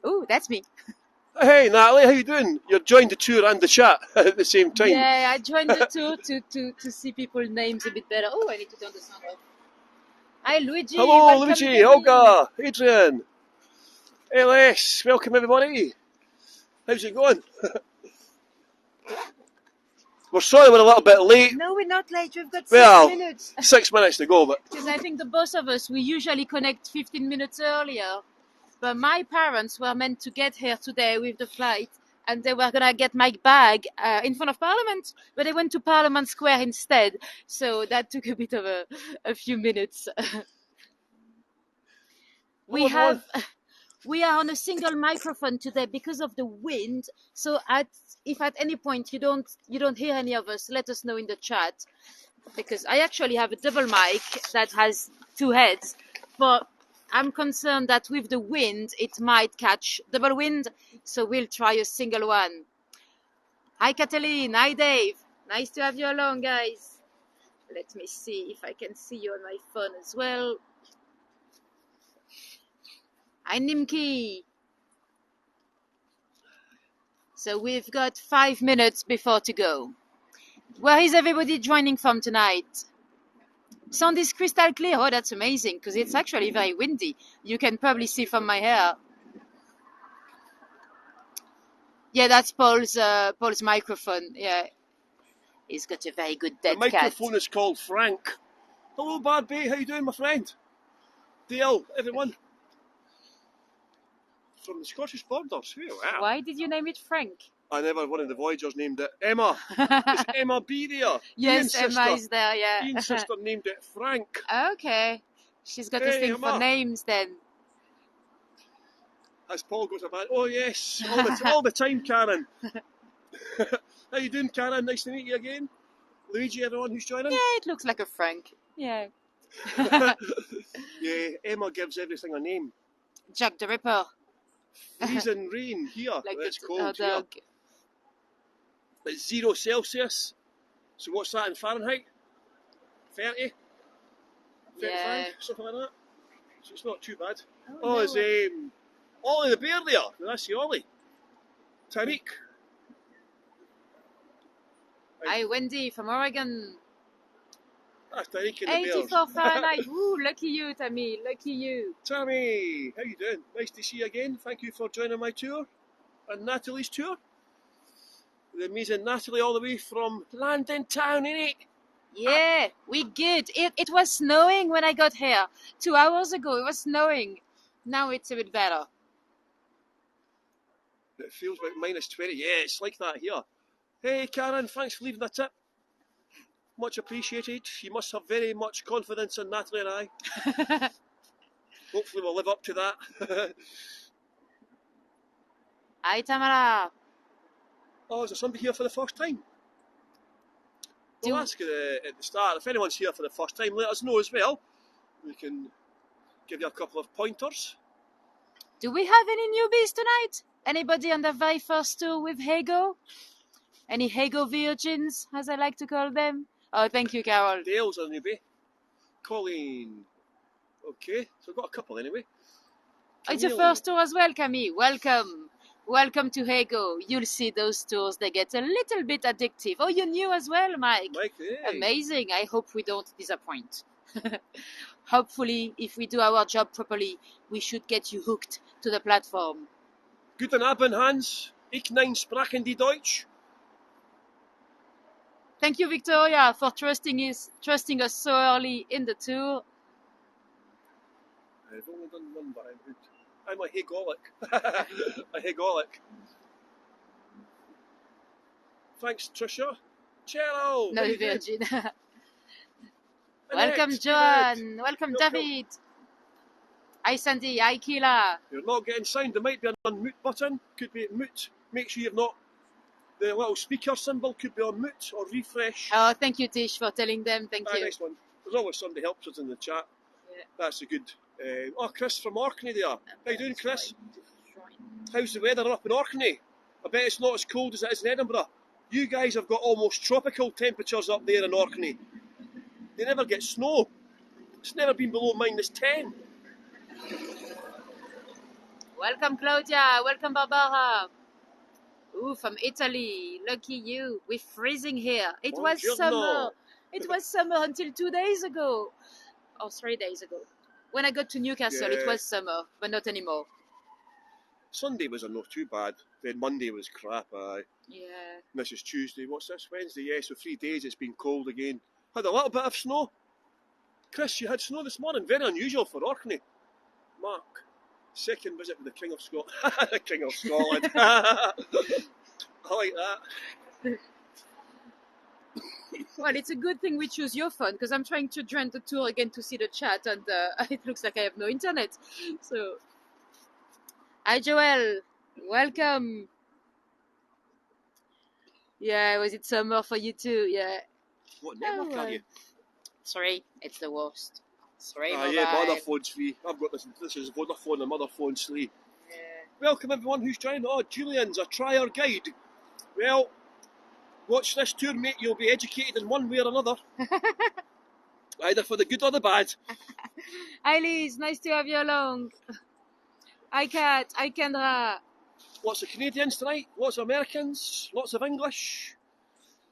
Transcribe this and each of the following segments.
Oh, that's me. Hey, Natalie, how you doing? You're joined the tour and the chat at the same time. Yeah, I joined the tour to see people's names a bit better. Oh, I need to turn the sound off. Hi, Luigi. Hello, Welcome, Luigi, Debbie. Olga, Adrian, LS. Welcome, everybody. How's it going? We're sorry we're a little bit late. No, we're not late. We've got 6 Well, minutes. 6 minutes to go, but Because I think the both of us, we usually connect 15 minutes earlier. But my parents were meant to get here today with the flight, and they were going to get my bag in front of Parliament, but they went to Parliament Square instead. So that took a bit of a few minutes. hello, everyone. We are on a single microphone today because of the wind. So if at any point you don't hear any of us, let us know in the chat, because I actually have a double mic that has two heads, but I'm concerned that with the wind it might catch double wind, so we'll try a single one. Hi Kathleen, hi Dave, nice to have you along, guys. Let me see if I can see you on my phone as well. Hi Nimki. So we've got 5 minutes before to go. Where is everybody joining from tonight? Sound is crystal clear. Oh, that's amazing, because it's actually very windy. You can probably see from my hair. Yeah, that's Paul's microphone. Yeah, he's got a very good The dead cat. microphone is called Frank. Hello, Barbie. How you doing, my friend? Dale, everyone. From the Scottish borders. Wow. Why did you name it Frank? I never, one of the Voyagers named it Emma. Is Emma B there? Yes, Ian's Emma sister. is there, yeah. Ian's sister named it Frank. Okay. She's got a Hey, thing for Emma. names then. As Paul goes about, oh yes, all the time, Karen. How you doing, Karen? Nice to meet you again. Luigi, everyone who's joining. Yeah, it looks like a Frank. Yeah. Yeah, Emma gives everything a name. Jack the Ripper. Freezing rain here. Like It's the cold here. dog. It's 0 Celsius. So what's that in Fahrenheit? 30? 35? Yeah. Something like that. So it's not too bad. Oh, It's Ollie the bear there. That's the Ollie. Tariq. Hi, Wendy from Oregon. That's Tariq and the bears. 84 Fahrenheit. Woo, lucky you, Tammy. Lucky you. Tammy, how you doing? Nice to see you again. Thank you for joining my tour and Nathalie's tour. The amazing Nathalie all the way from London town, innit? Yeah, we good. It was snowing when I got here. 2 hours ago, it was snowing. Now it's a bit better. It feels about minus 20. Yeah, it's like that here. Hey, Karen, thanks for leaving the tip. Much appreciated. You must have very much confidence in Nathalie and I. Hopefully we'll live up to that. Hi, Tamara. Oh, is there somebody here for the first time? We'll ask at the start. If anyone's here for the first time, let us know as well. We can give you a couple of pointers. Do we have any newbies tonight? Anybody on the very first tour with Hago? Any Hago virgins, as I like to call them? Oh, thank you, Carol. Dale's a newbie. Colleen. Okay, so we've got a couple anyway. It's a first tour as well, Camille. Welcome. Welcome to Hago. You'll see those tours, they get a little bit addictive. Oh, you're new as well, Mike. Hey. Amazing. I hope we don't disappoint. Hopefully, if we do our job properly, we should get you hooked to the platform. Guten Abend, Hans. Ich nein sprachen die Deutsch. Thank you, Victoria, for trusting us so early in the tour. I've only done one, but I'm good. I'm a Hegolic. A Hegolic. Thanks, Trisha. Cello. No, Virgin. Welcome, Joan. Welcome, David. Hi, Sandy. Hi, Keela. You're not getting sound. There might be an unmute button. Could be mute. Make sure you've not. The little speaker symbol could be on mute or refresh. Oh, thank you, Tish, for telling them. Thank you. Nice one. There's always somebody helps us in the chat. Yeah. That's a good. Chris from Orkney there. How you doing, Chris? How's the weather up in Orkney? I bet it's not as cold as it is in Edinburgh. You guys have got almost tropical temperatures up there in Orkney. They never get snow. It's never been below -10. Welcome, Claudia. Welcome, Barbara. Ooh, from Italy. Lucky you. We're freezing here. It was summer. It was summer until 2 days ago. Or 3 days ago. When I got to Newcastle, it was summer, but not anymore. Sunday was not too bad. Then Monday was crap. Yeah. This is Tuesday. What's this? Wednesday. Yeah, so 3 days it's been cold again. Had a little bit of snow. Chris, you had snow this morning. Very unusual for Orkney. Mark, second visit with the King of Scotland. The King of Scotland. I like that. Well, it's a good thing we choose your phone because I'm trying to join the tour again to see the chat, and it looks like I have no internet. So, hi Joel, welcome. Yeah, was it summer for you too? Yeah. What network are you? Sorry, it's the worst. Sorry, yeah, my other phone's free. I've got this. This is Vodafone, and my other phone's free. Yeah. Welcome everyone who's joined. Oh, Julian's a trier guide. Well, watch this tour, mate. You'll be educated in one way or another. Either for the good or the bad. Hi Liz, nice to have you along. Hi Kat, hi Kendra. Lots of Canadians tonight, lots of Americans, lots of English,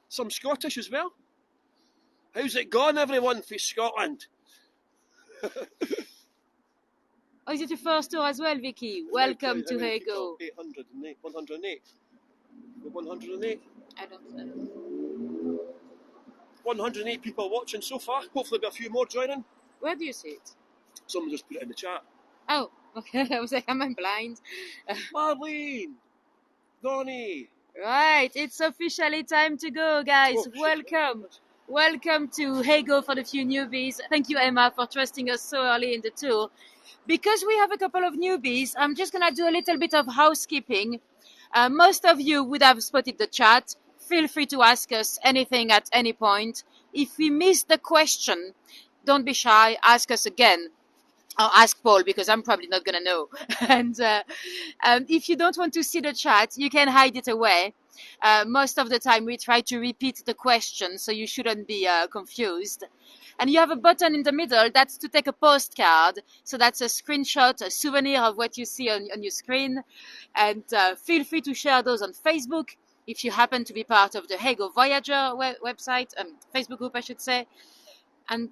some Scottish as well. How's it gone, everyone, for Scotland? Oh, is it your first tour as well, Vicky? Welcome to Hego. 808, 108. 108? I don't know. 108 people watching so far. Hopefully there'll be a few more joining. Where do you see it? Someone just put it in the chat. Oh, okay. I was like, am I blind? Marlene! Donnie! Right, it's officially time to go, guys. Welcome. Welcome to Hego for the few newbies. Thank you, Emma, for trusting us so early in the tour. Because we have a couple of newbies, I'm just going to do a little bit of housekeeping. Most of you would have spotted the chat. Feel free to ask us anything at any point. If we miss the question, don't be shy. Ask us again. Or ask Paul, because I'm probably not going to know. And if you don't want to see the chat, you can hide it away. Most of the time, we try to repeat the question, so you shouldn't be confused. And you have a button in the middle. That's to take a postcard. So that's a screenshot, a souvenir of what you see on your screen. And feel free to share those on Facebook if you happen to be part of the Hego Voyager website, Facebook group, I should say. And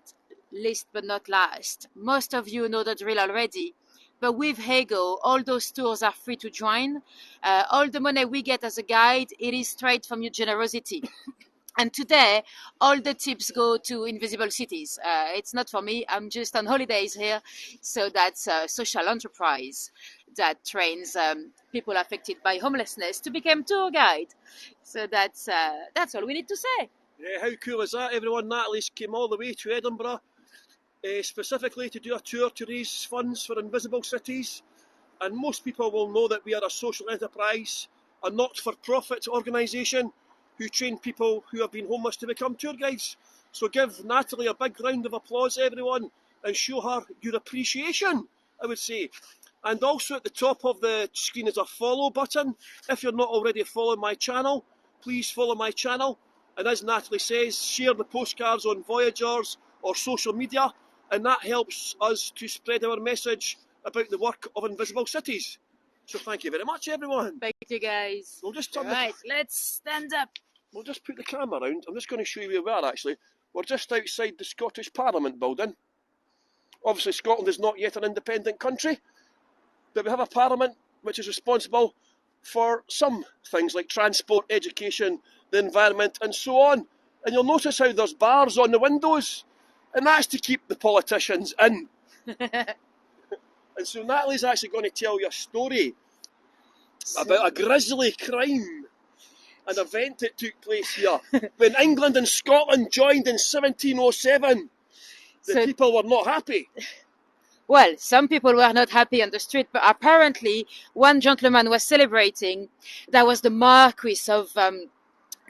last but not last, most of you know the drill already. But with Hego, all those tours are free to join. All the money we get as a guide, it is straight from your generosity. And today, all the tips go to Invisible Cities. It's not for me. I'm just on holidays here. So that's a social enterprise that trains people affected by homelessness to become tour guide. So that's all we need to say. Yeah, how cool is that, everyone? Natalie's came all the way to Edinburgh specifically to do a tour to raise funds for Invisible Cities. And most people will know that we are a social enterprise, a not-for-profit organisation who train people who have been homeless to become tour guides. So give Nathalie a big round of applause, everyone, and show her your appreciation, I would say. And also at the top of the screen is a follow button. If you're not already following my channel, please follow my channel. And as Nathalie says, share the postcards on Voyagers or social media, and that helps us to spread our message about the work of Invisible Cities. So thank you very much, everyone. Thank you, guys. We'll just turn right, let's stand up. We'll just put the camera around. I'm just going to show you where we are, actually. We're just outside the Scottish Parliament building. Obviously, Scotland is not yet an independent country, but we have a parliament which is responsible for some things like transport, education, the environment, and so on. And you'll notice how there's bars on the windows, and that's to keep the politicians in. And so Natalie's actually going to tell you a story about a grisly crime, an event that took place here when England and Scotland joined in 1707. The people were not happy. Well, some people were not happy on the street, but apparently one gentleman was celebrating. That was the Marquis of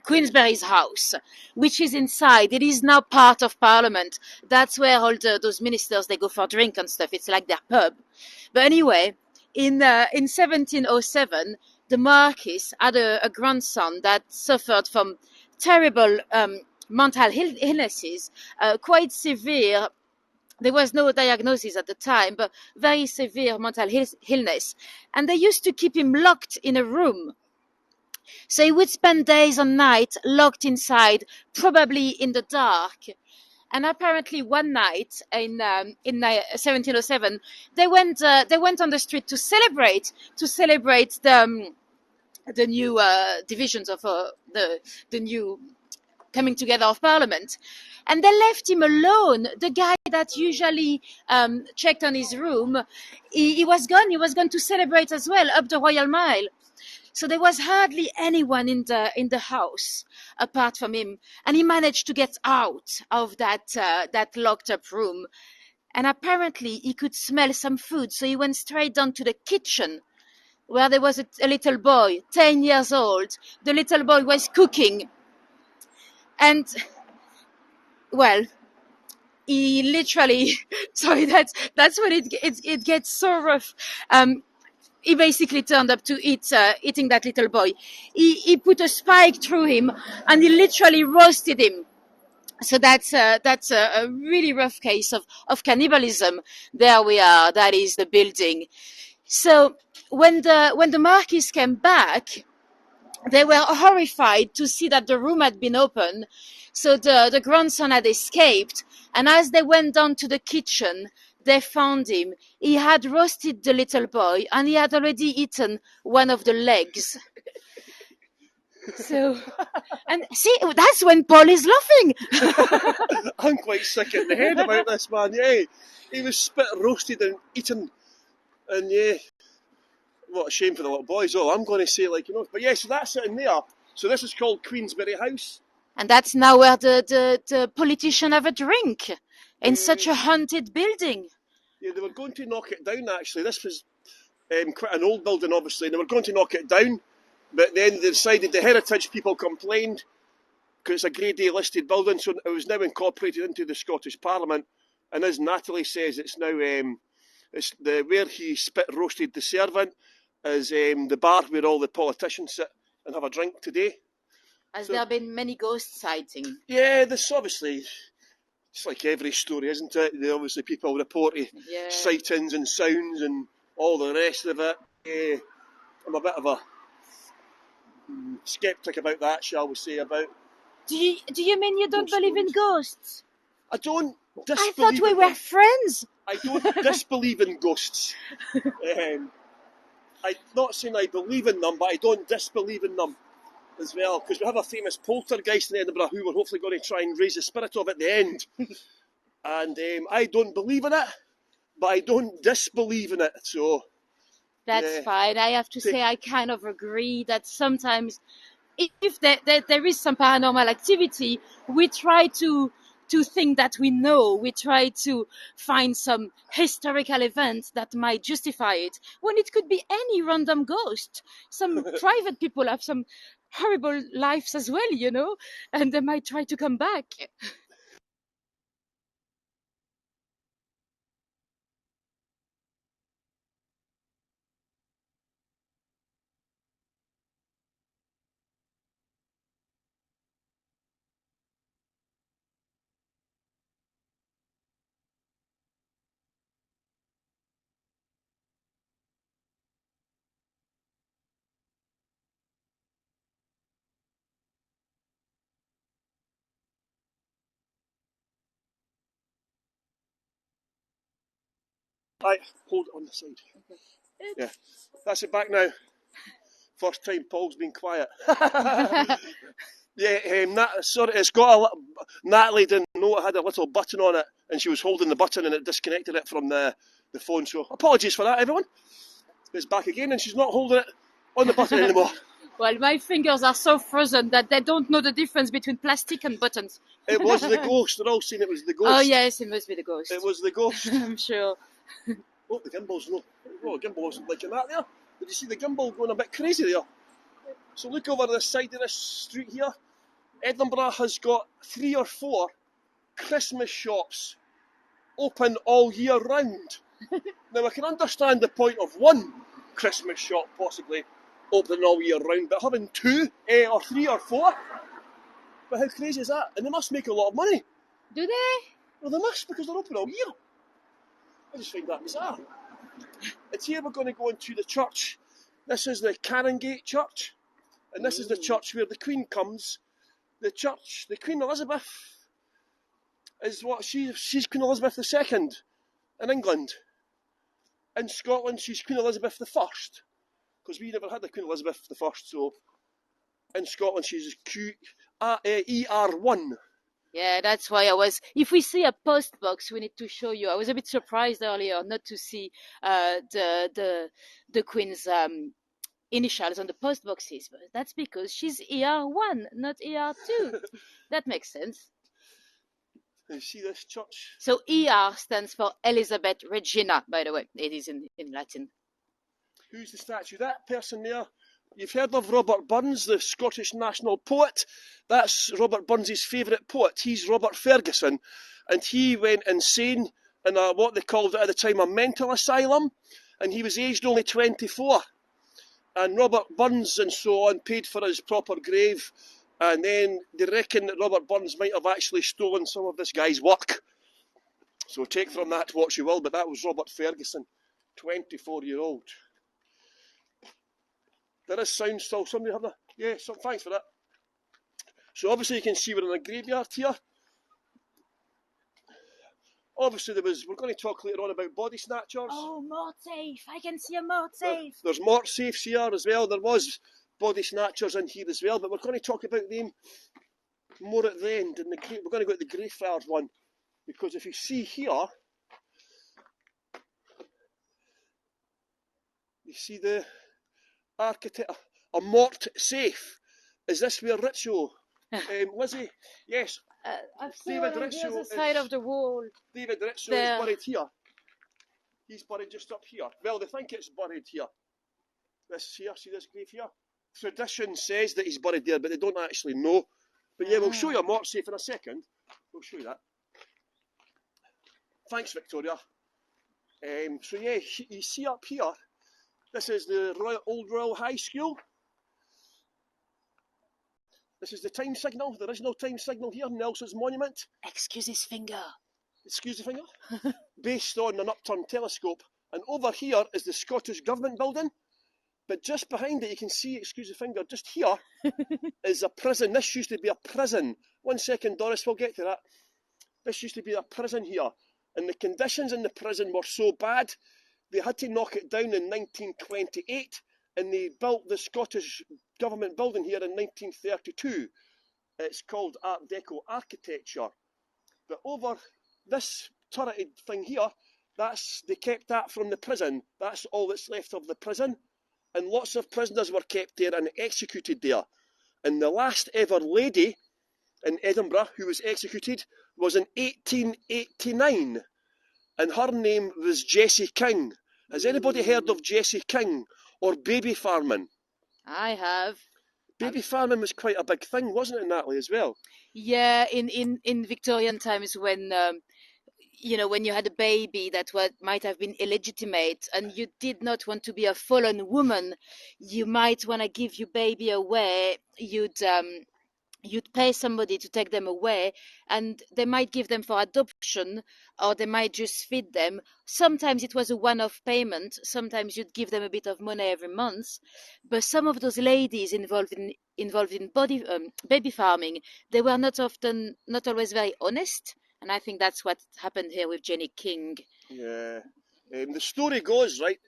Queensberry's house, which is inside. It is now part of Parliament. That's where all those ministers, they go for drink and stuff. It's like their pub. But anyway, in 1707, the Marquis had a grandson that suffered from terrible mental illnesses, quite severe There was no diagnosis at the time, but very severe mental illness. And they used to keep him locked in a room. So he would spend days and nights locked inside, probably in the dark. And apparently, one night in 1707, they went on the street to celebrate the new divisions of the new coming together of Parliament, and they left him alone. The guy that usually checked on his room, he was gone. He was going to celebrate as well up the Royal Mile. So there was hardly anyone in the house apart from him, and he managed to get out of that locked up room. And apparently he could smell some food, so he went straight down to the kitchen, where there was a little boy, 10 years old. The little boy was cooking, and well, he literally sorry, that's when it gets so rough. He basically turned up to eating that little boy. He put a spike through him, and he literally roasted him. So that's a really rough case of cannibalism. There we are. That is the building. So when the Marquis came back, they were horrified to see that the room had been opened. So the grandson had escaped, and as they went down to the kitchen, they found him. He had roasted the little boy, and he had already eaten one of the legs. So, and see, that's when Paul is laughing. I'm quite sick in the head about this, man. Yeah, he was spit roasted and eaten, and yeah, what a shame for the little boys. Oh, I'm going to say, like, you know, but yeah, so that's it in there. So this is called Queensberry House. And that's now where the politician have a drink in such a haunted building. Yeah, they were going to knock it down, actually. This was quite an old building, obviously. They were going to knock it down, but then they decided the heritage people complained because it's a Grade A listed building, so it was now incorporated into the Scottish Parliament. And as Nathalie says, it's now it's where he spit roasted the servant is the bar where all the politicians sit and have a drink today. Has there been many ghost sightings? Yeah, this obviously, it's like every story, isn't it? Obviously people report sightings and sounds and all the rest of it. I'm a bit of a sceptic about that, shall we say, about... Do you mean you don't believe in ghosts? I don't disbelieve I thought we were friends. I don't disbelieve in ghosts. I'm not saying I believe in them, but I don't disbelieve in them as well, because we have a famous poltergeist in Edinburgh who we're hopefully going to try and raise the spirit of at the end. And I don't believe in it, but I don't disbelieve in it, so... That's fine. I have to say I kind of agree that sometimes if there is some paranormal activity, we try to think that we know. We try to find some historical event that might justify it, when it could be any random ghost. Some private people have some horrible lives as well, you know, and they might try to come back. Right, hold it on the side. Yeah, that's it back now. First time Paul's been quiet. Yeah, it's got Nathalie didn't know it had a little button on it, and she was holding the button and it disconnected it from the phone, so apologies for that, everyone. It's back again and she's not holding it on the button anymore. Well, my fingers are so frozen that they don't know the difference between plastic and buttons. It was the ghost. They're all saying it was the ghost. Oh, yes, it must be the ghost. It was the ghost. I'm sure. Oh, the gimbal's no. Oh, the gimbal wasn't liking that there. Did you see the gimbal going a bit crazy there? So look over the side of this street here. Edinburgh has got 3 or 4 Christmas shops open all year round. Now, I can understand the point of one Christmas shop possibly opening all year round, but having 2 or 3 or 4? But how crazy is that? And they must make a lot of money. Do they? Well, they must, because they're open all year. I just find that bizarre. And here we're going to go into the church. This is the Canongate Church, and this is the church where the Queen comes. The church, the Queen Elizabeth, is what she's Queen Elizabeth II in England. In Scotland, she's Queen Elizabeth I, because we never had the Queen Elizabeth I. So in Scotland, she's ER1. Yeah, that's why I was. If we see a post box, we need to show you. I was a bit surprised earlier not to see the Queen's initials on the post boxes, but that's because she's ER1, not ER2. That makes sense. You see this church? So ER stands for Elizabeth Regina, by the way. It is in Latin. Who's the statue? That person there. You've heard of Robert Burns, the Scottish national poet. That's Robert Burns' favourite poet. He's Robert Ferguson, and he went insane in what they called at the time a mental asylum, and he was aged only 24. And Robert Burns and so on paid for his proper grave, and then they reckon that Robert Burns might have actually stolen some of this guy's work. So take from that what you will, but that was Robert Ferguson, 24-year-old. There is sound still. Somebody have that? Yeah, thanks for that. So obviously you can see we're in a graveyard here. Obviously we're going to talk later on about body snatchers. Oh, mort safe. I can see a mort safe. There's mort safes here as well. There was body snatchers in here as well, but we're going to talk about them more at the end. We're going to go to the Greyfriars one, because if you see here, you see the architect, a mort safe. Is this where Richo, Lizzie? Yes. I've seen it on the other side of the wall. David Richo is buried here. He's buried just up here. Well, they think it's buried here. This here, see this grave here? Tradition says that he's buried there, but they don't actually know. But yeah, we'll show you a mort safe in a second. We'll show you that. Thanks, Victoria. So yeah, you see up here, this is the Old Royal High School. This is the time signal. There is no time signal here. Nelson's monument. Excuse his finger. Excuse the finger. Based on an upturned telescope. And over here is the Scottish Government building. But just behind it, you can see, excuse the finger, just here is a prison. This used to be a prison. 1 second, Doris, we'll get to that. This used to be a prison here. And the conditions in the prison were so bad, they had to knock it down in 1928, and they built the Scottish Government building here in 1932. It's called Art Deco architecture. But over this turreted thing here, they kept that from the prison. That's all that's left of the prison. And lots of prisoners were kept there and executed there. And the last ever lady in Edinburgh who was executed was in 1889. And her name was Jessie King. Has anybody heard of Jessie King or baby farming? I have. Baby farming was quite a big thing, wasn't it, Nathalie, as well? Yeah, in Victorian times when when you had a baby that might have been illegitimate and you did not want to be a fallen woman, you might want to give your baby away. You'd pay somebody to take them away, and they might give them for adoption, or they might just feed them. Sometimes it was a one-off payment. Sometimes you'd give them a bit of money every month. But some of those ladies involved in baby farming, they were not always very honest. And I think that's what happened here with Jenny King. Yeah. The story goes, right,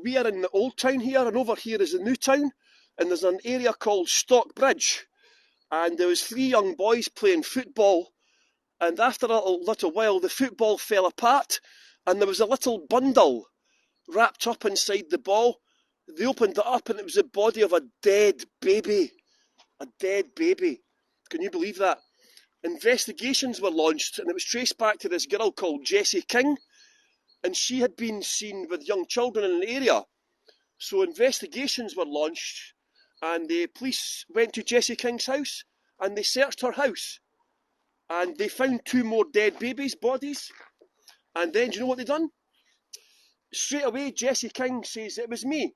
we are in the old town here, and over here is the new town, and there's an area called Stockbridge. And there was 3 young boys playing football, and after a little while the football fell apart, and there was a little bundle wrapped up inside the ball. They opened it up, and it was the body of a dead baby. A dead baby. Can you believe that? Investigations were launched, and it was traced back to this girl called Jessie King, and she had been seen with young children in the area. So investigations were launched, and the police went to Jessie King's house, and they searched her house, and they found 2 more dead babies' bodies. And then, do you know what they done? Straight away, Jessie King says, it was me.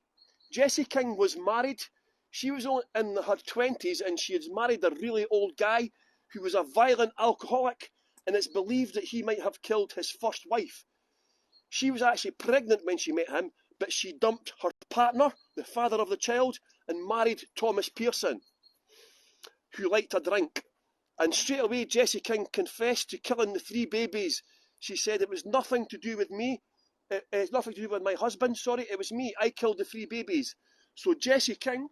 Jessie King was married. She was in her 20s, and she had married a really old guy who was a violent alcoholic, and it's believed that he might have killed his first wife. She was actually pregnant when she met him, but she dumped her partner, the father of the child, and married Thomas Pearson, who liked a drink. And straight away, Jessie King confessed to killing the 3 babies. She said it was nothing to do with me. It's nothing to do with my husband, sorry. It was me. I killed the 3 babies. So Jessie King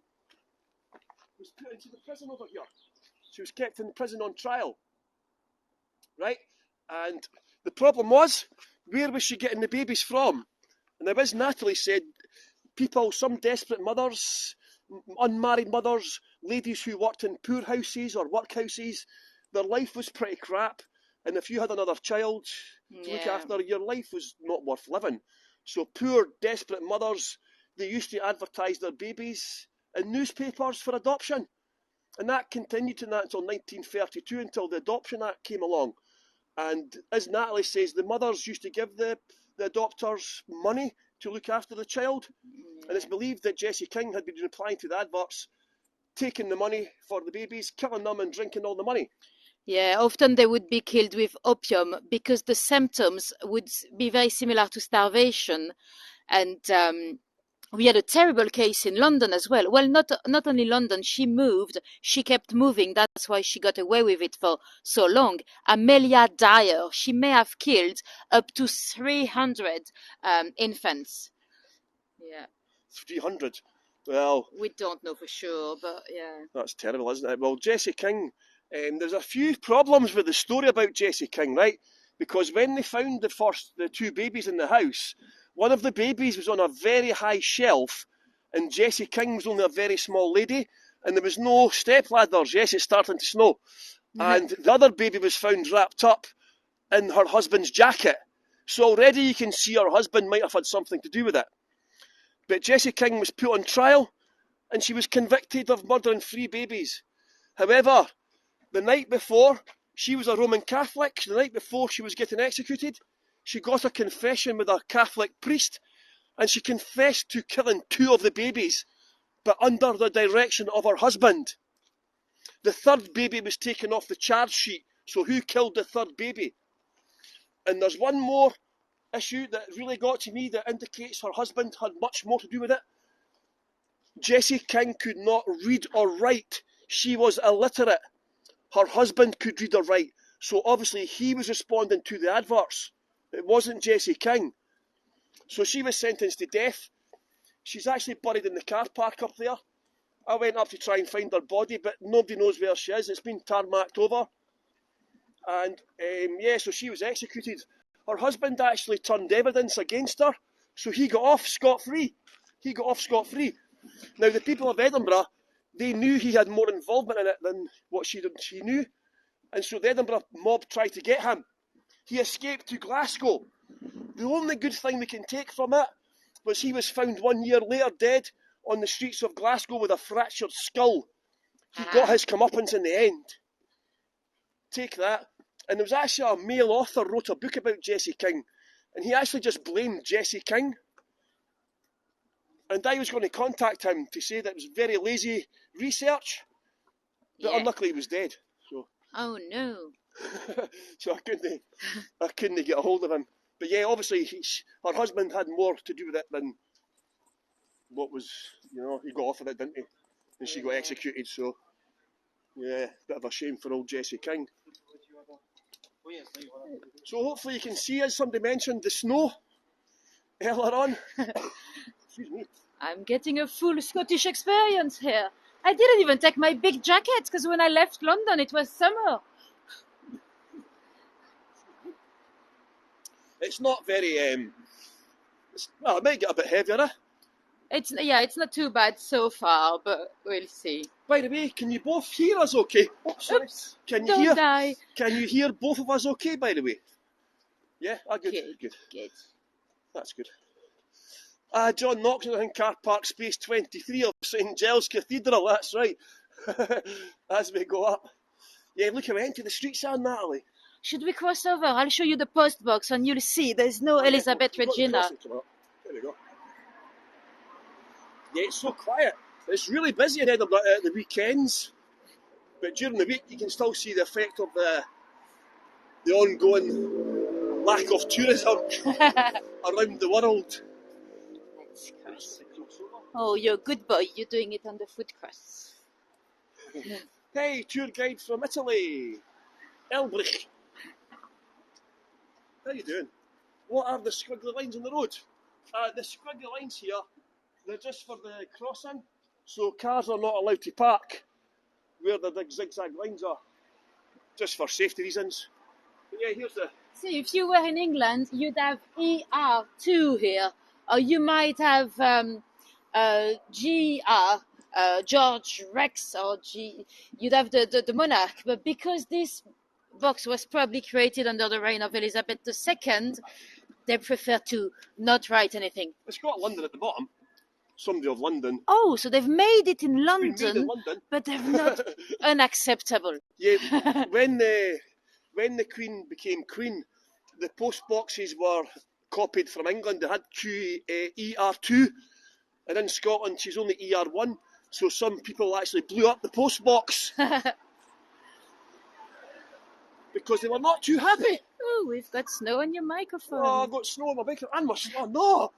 was put into the prison over here. She was kept in prison on trial. Right? And the problem was, where was she getting the babies from? And now, as Nathalie said, people, some desperate mothers, unmarried mothers, ladies who worked in poorhouses or workhouses, their life was pretty crap. And if you had another child to look after, your life was not worth living. So poor, desperate mothers, they used to advertise their babies in newspapers for adoption. And that continued to that until 1932, until the Adoption Act came along. And as Nathalie says, the mothers used to give the adopters money to look after the child. And it's believed that Jessie King had been replying to the adverts, taking the money for the babies, killing them and drinking all the money. Yeah, often they would be killed with opium because the symptoms would be very similar to starvation. And we had a terrible case in London as well. Well, not only London, she moved, she kept moving. That's why she got away with it for so long. Amelia Dyer, she may have killed up to 300 infants. Yeah. 300? Well, we don't know for sure, but yeah. That's terrible, isn't it? Well, Jessie King, there's a few problems with the story about Jessie King, right? Because when they found the 2 babies in the house, one of the babies was on a very high shelf, and Jessie King was only a very small lady, and there was no step ladders. Yes, it's starting to snow. And the other baby was found wrapped up in her husband's jacket. So already you can see her husband might have had something to do with it. But Jessie King was put on trial, and she was convicted of murdering 3 babies. However, the night before, she was a Roman Catholic. The night before she was getting executed, she got a confession with a Catholic priest, and she confessed to killing 2 of the babies, but under the direction of her husband. The 3rd baby was taken off the charge sheet, so who killed the 3rd baby? And there's one more issue that really got to me that indicates her husband had much more to do with it. Jessie King could not read or write. She was illiterate. Her husband could read or write, so obviously he was responding to the adverts. It wasn't Jessie King. So she was sentenced to death. She's actually buried in the car park up there. I went up to try and find her body, but nobody knows where she is. It's been tarmacked over. And so she was executed. Her husband actually turned evidence against her, so he got off scot-free. Now, the people of Edinburgh, they knew he had more involvement in it than what she knew. And so the Edinburgh mob tried to get him. He escaped to Glasgow. The only good thing we can take from it was he was found 1 year later dead on the streets of Glasgow with a fractured skull. He got his comeuppance in the end. Take that. And there was actually a male author wrote a book about Jessie King, and he actually just blamed Jessie King. And I was going to contact him to say that it was very lazy research, but unluckily he was dead. So. Oh no. So I couldn't get a hold of him. But yeah, obviously her husband had more to do with it than what was, he got off of it, didn't he? And she got executed, so yeah, bit of a shame for old Jessie King. So hopefully you can see, as somebody mentioned, the snow earlier on. Excuse me. I'm getting a full Scottish experience here. I didn't even take my big jacket because when I left London it was summer. It's not very, it might get a bit heavier, eh? It's not too bad so far, but we'll see. By the way, can you both hear us okay? Oh, sorry. Oops, Don't die. Can you hear both of us okay, by the way? Yeah? Good. That's good. John Knox in car park space 23 of St Giles Cathedral, that's right. As we go up. Yeah, look how empty the streets are, Nathalie. Should we cross over? I'll show you the post box and you'll see there's no Elizabeth Regina. There we go. Yeah, it's so quiet. It's really busy in Edinburgh at the weekends, but during the week you can still see the effect of the ongoing lack of tourism around the world. Oh, you're a good boy. You're doing it on the foot crust. Hey, tour guide from Italy, Elbrich. How you doing? What are the squiggly lines on the road? The squiggly lines here, they're just for the crossing, so cars are not allowed to park where the big zigzag lines are, just for safety reasons. But yeah, here's the... See, if you were in England, you'd have ER2 here, or you might have GR, George Rex, or you'd have the monarch. But because this box was probably created under the reign of Elizabeth II, they prefer to not write anything. It's got London at the bottom. Somebody of London. Oh, so they've made it in London, It's been made in London. but they're not unacceptable. Yeah, when the Queen became Queen, the post boxes were copied from England. They had ER2, and in Scotland she's only ER1. So some people actually blew up the post box because they were not too happy. Oh, we've got snow on your microphone. Oh, I've got snow on my bike and my gimbal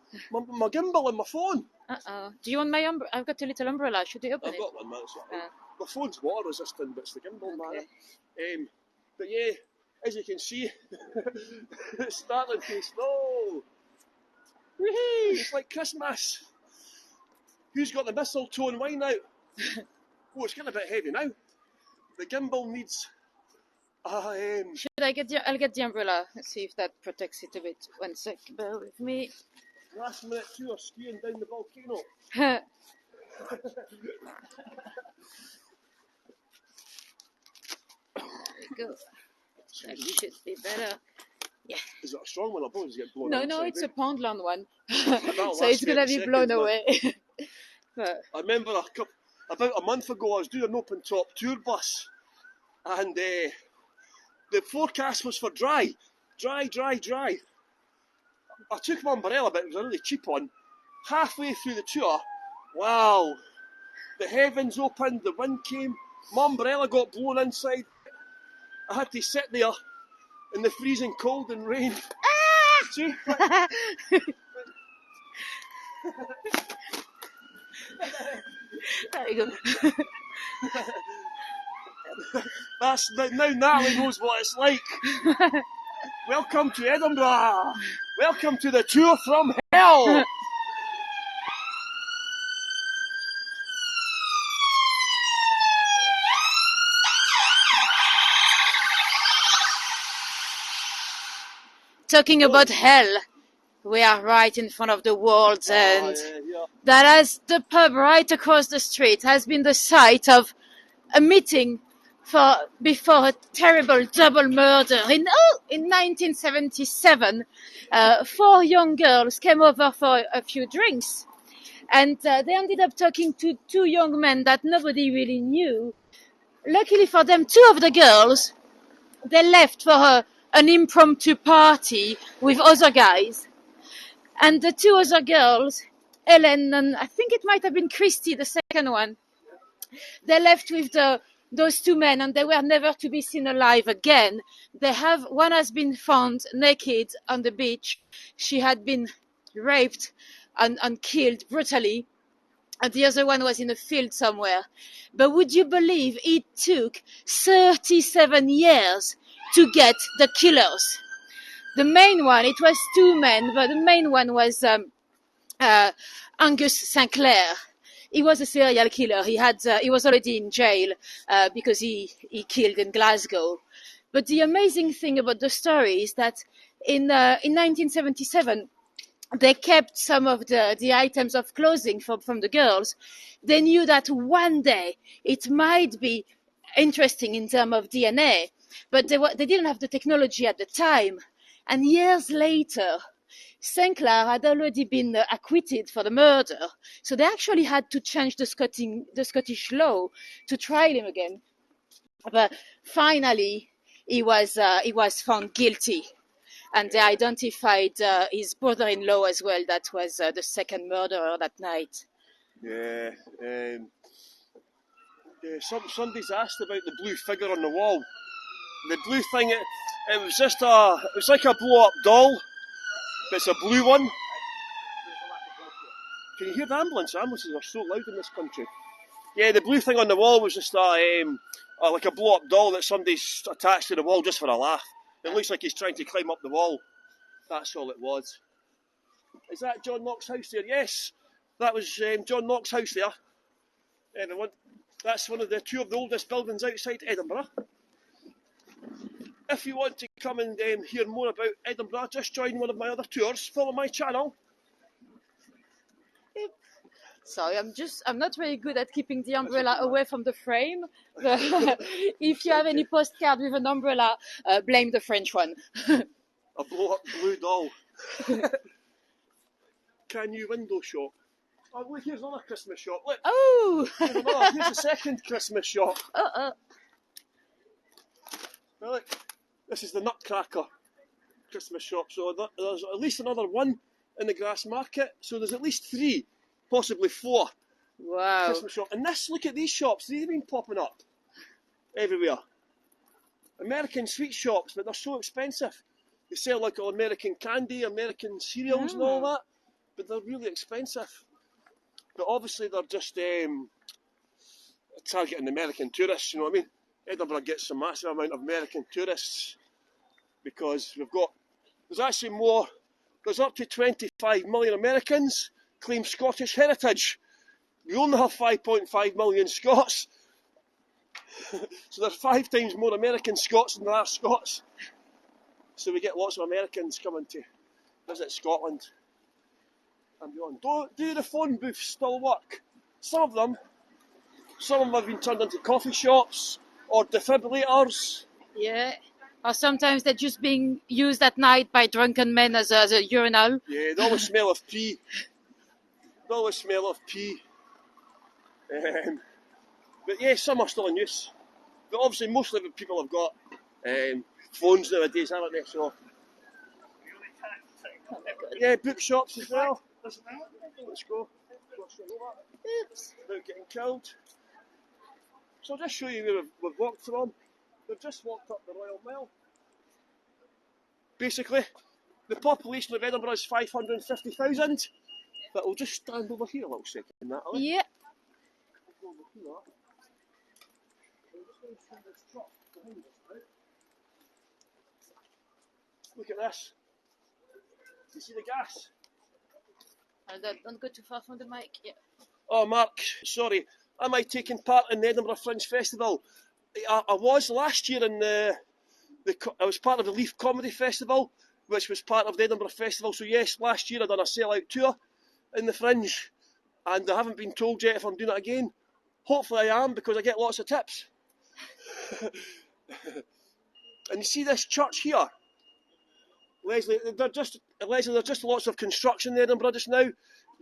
and my phone. Uh-oh. Do you want my umbrella? I've got a little umbrella. Should I open it? I've got one, man. My phone's water resistant, but it's the gimbal, man. But yeah, as you can see, it's starting to snow. Whee! It's like Christmas. Who's got the mistletoe and wine out? Oh, it's getting a bit heavy now. The gimbal needs... Should I get I'll get the umbrella. Let's see if that protects it a bit. 1 sec, bear with me. Last minute tour skiing down the volcano. There we go. That should be better. Yeah. Is it a strong one? I'll probably get blown No, it's a Poundland one. So it's going to be blown away. But I remember about a month ago I was doing an open top tour bus, and the forecast was for dry. I took my umbrella, but it was a really cheap one. Halfway through the tour, wow, the heavens opened, the wind came, my umbrella got blown inside. I had to sit there in the freezing cold and rain. See? there you go. That's now Nathalie knows what it's like. Welcome to Edinburgh. Welcome to the tour from hell. Talking about hell, we are right in front of the World's End. Yeah. That has the pub right across the street has been the site of a meeting before a terrible double murder. In 1977, 4 young girls came over for a few drinks, and they ended up talking to 2 young men that nobody really knew. Luckily for them, 2 of the girls, they left for an impromptu party with other guys. And the 2 other girls, Ellen and I think it might have been Christy, the second one, they left with those 2 men, and they were never to be seen alive again. One has been found naked on the beach. She had been raped and killed brutally. And the other one was in a field somewhere. But would you believe it took 37 years to get the killers? The main one, it was 2 men, but the main one was Angus Sinclair. He was a serial killer. He was already in jail because he killed in Glasgow. But the amazing thing about the story is that in 1977, they kept some of the items of clothing from the girls. They knew that one day it might be interesting in terms of DNA, but they didn't have the technology at the time. And years later, Sinclair had already been acquitted for the murder, so they actually had to change the Scottish law to try him again. But finally, he was found guilty, and they identified his brother-in-law as well. That was the second murderer that night. Yeah. Somebody's asked about the blue figure on the wall. The blue thing, It was like a blow-up doll, but it's a blue one. Can you hear the ambulance? Ambulances are so loud in this country. Yeah, the blue thing on the wall was just like a blow-up doll that somebody's attached to the wall just for a laugh. It looks like he's trying to climb up the wall. That's all it was. Is that John Knox's house there? Yes, that was John Knox's house there. Everyone, that's one of the two of the oldest buildings outside Edinburgh. If you want to come and hear more about Edinburgh, just join one of my other tours. Follow my channel. Sorry, I'm not very good at keeping the umbrella away from the frame. If you have any postcard with an umbrella, blame the French one. A blow-up blue doll. Can you window shop? Oh, look, here's another Christmas shop. Look. Oh! Here's a second Christmas shop. Look, this is the Nutcracker Christmas shop. So there's at least another one in the Grass Market. So there's at least 3, possibly 4 Christmas shops. And look at these shops. They've been popping up everywhere. American sweet shops, but they're so expensive. They sell like all American candy, American cereals and all that, but they're really expensive. But obviously they're just targeting American tourists, you know what I mean? Edinburgh gets a massive amount of American tourists because there's actually more, there's up to 25 million Americans claim Scottish heritage. We only have 5.5 million Scots. So there's 5 times more American Scots than there are Scots. So we get lots of Americans coming to visit Scotland and beyond. Do the phone booths still work? Some of them have been turned into coffee shops or defibrillators. Yeah. Or sometimes they're just being used at night by drunken men as a urinal. Yeah, they always smell of pee. But yeah, some are still in use. But obviously most of the people have got phones nowadays, haven't they? So yeah, bookshops as well. Let's go. Oops. Without getting killed. So I'll just show you where we've walked from. We've just walked up the Royal Mile. Basically, the population of Edinburgh is 550,000. But we'll just stand over here a little second, Natalie. Yeah. Over here. I'm just going to show this truck behind us now. Look at this. Do you see the gas? Don't go too far from the mic. Yeah. Oh, Mark, sorry. Am I taking part in the Edinburgh Fringe Festival? I was last year in I was part of the Leaf Comedy Festival, which was part of the Edinburgh Festival. So yes, last year I done a sell-out tour in the Fringe, and I haven't been told yet if I'm doing it again. Hopefully I am, because I get lots of tips. And you see this church here? Leslie, there's just lots of construction in Edinburgh just now.